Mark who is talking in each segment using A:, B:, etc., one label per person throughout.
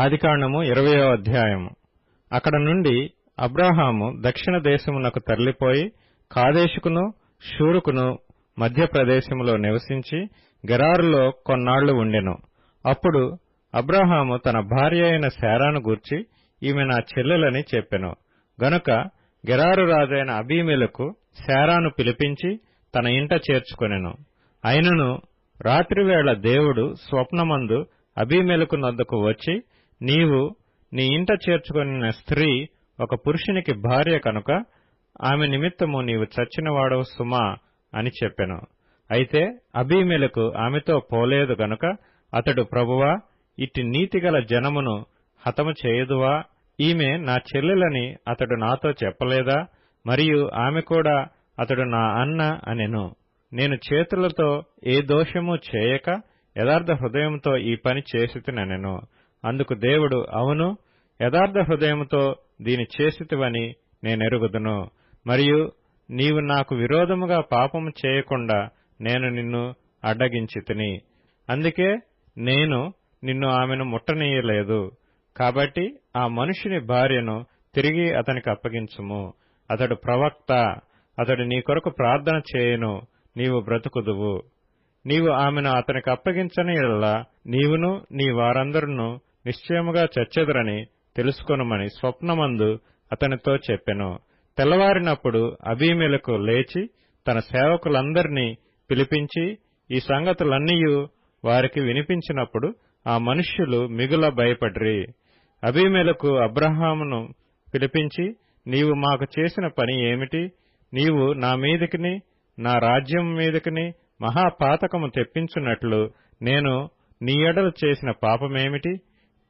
A: ఆదికాండము 20వ అధ్యాయము. అక్కడ నుండి అబ్రాహాము దక్షిణ దేశమునకు తరలిపోయి కాదేషుకును షూరుకును మధ్య ప్రదేశములో నివసించి గెరారులో కొన్నాళ్లు ఉండెను. అప్పుడు అబ్రాహాము తన భార్య అయిన శారాను గూర్చి ఈమె నా చెల్లెలని చెప్పెను. గనుక గెరారు రాజైన అబీమెలెకు శారాను పిలిపించి తన ఇంట చేర్చుకొనెను. అయినను రాత్రివేళ దేవుడు స్వప్నమందు అబీమెలెకు నొద్దకు వచ్చి, నీవు నీ ఇంట చేర్చుకొనిన స్త్రీ ఒక పురుషునికి భార్య కనుక ఆమె నిమిత్తము నీవు చచ్చినవాడవు సుమా అని చెప్పెను. అయితే అబీమెలెకు ఆమెతో పోలేదు గనుక అతడు, ప్రభువా, ఇట్టి నీతిగల జనమును హతము చేయుదువా? ఈమె నా చెల్లెలని అతడు నాతో చెప్పలేదా? మరియు ఆమె కూడా అతడు నా అన్న అనెను. నేను చేతులతో ఏ దోషము చేయక యథార్థ హృదయంతో ఈ పని చేసితినెను. అందుకు దేవుడు, అవును, యథార్థ హృదయముతో దీని చేసితివని నేనెరుగుదును. మరియు నీవు నాకు విరోధముగా పాపము చేయకుండా నేను నిన్ను అడ్డగించితిని. అందుకే నేను నిన్ను ఆమెను ముట్టనీయలేదు. కాబట్టి ఆ మనుషుని భార్యను తిరిగి అతనికి అప్పగించుము. అతడు ప్రవక్త, అతడు నీ కొరకు ప్రార్థన చేయును, నీవు బ్రతుకుదువు. నీవు ఆమెను అతనికి అప్పగించని యెడల నీవును నీ వారందరును నిశ్చయముగా చచ్చెదరని తెలుసుకొనుమని స్వప్నమందు అతనితో చెప్పెను. తెల్లవారినప్పుడు అబీమెలెకు లేచి తన సేవకులందరినీ పిలిపించి ఈ సంగతులన్నీయు వారికి వినిపించినప్పుడు ఆ మనుష్యులు మిగుల భయపడిరి. అబీమెలెకు అబ్రాహామును పిలిపించి, నీవు మాకు చేసిన పని ఏమిటి? నీవు నా మీదికిని నా రాజ్యం మీదికిని మహాపాతకము తెప్పించున్నట్లు నేను నీ ఎడల చేసిన పాపమేమిటి?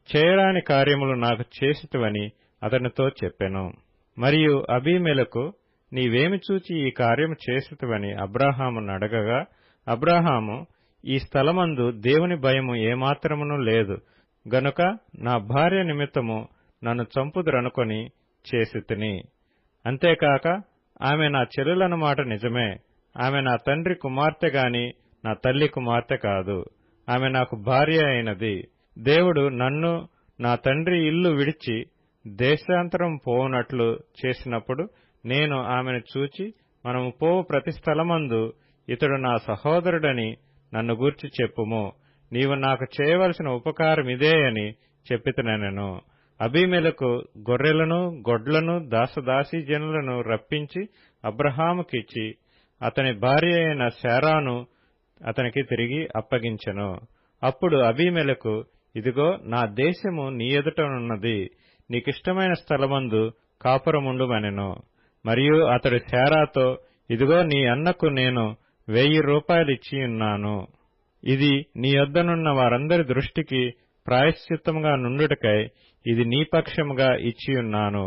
A: చేయరాని కార్యములు నాకు చేసితివని అతనితో చెప్పెను. మరియు అబీమెలెకు, నీవేమి చూచి ఈ కార్యము చేసితివని అబ్రాహామును అడగగా, అబ్రాహాము, ఈ స్థలమందు దేవుని భయము ఏమాత్రమును లేదు గనుక నా భార్య నిమిత్తము నన్ను చంపుదురనుకొని చేసితిని. అంతేకాక ఆమె నా చెల్లెలన్న మాట నిజమే. ఆమె నా తండ్రి కుమార్తె గాని నా తల్లి కుమార్తె కాదు. ఆమె నాకు భార్య అయినది. దేవుడు నన్ను నా తండ్రి ఇల్లు విడిచి దేశాంతరం పోవునట్లు చేసినప్పుడు నేను ఆమెను చూచి, మనము పోవు ప్రతి స్థలమందు ఇతడు నా సహోదరుడని నన్ను గూర్చి చెప్పుము. నీవు నాకు చేయవలసిన ఉపకారమిదే అని చెప్పితినెను. అబీమెలెకు గొర్రెలను గొడ్లను దాసదాసీజనులను రప్పించి అబ్రాహాముకిచ్చి అతని భార్య అయిన శారాను అతనికి తిరిగి అప్పగించెను. అప్పుడు అబీమెలెకు, ఇదిగో నా దేశము నీ ఎదుటనున్నది, నీకిష్టమైన స్థలమందు కాపురముండుమనెను. మరియు అతడు శారాతో, ఇదిగో నీ అన్నకు నేను 1000 రూపాయలు ఇచ్చియున్నాను. ఇది నీ యొద్దనున్న వారందరి దృష్టికి ప్రాయశ్చిత్తముగా నుండుటకై ఇది నీ పక్షముగా ఇచ్చియున్నాను.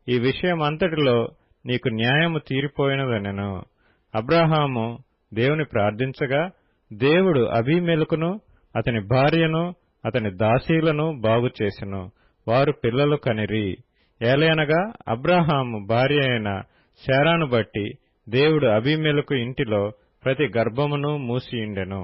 A: ఈ విషయమంతటిలో నీకు న్యాయము తీరిపోయినదనెను. అబ్రాహాము దేవుని ప్రార్థించగా దేవుడు అబీమెలెకును అతని భార్యను అతని దాసీలను బాగుచేసెను. వారు పిల్లలు కనిరి. ఏలయనగా అబ్రాహాము భార్య అయిన శారాను బట్టి దేవుడు అబీమెలెకు ఇంటిలో ప్రతి గర్భమును మూసియుండెను.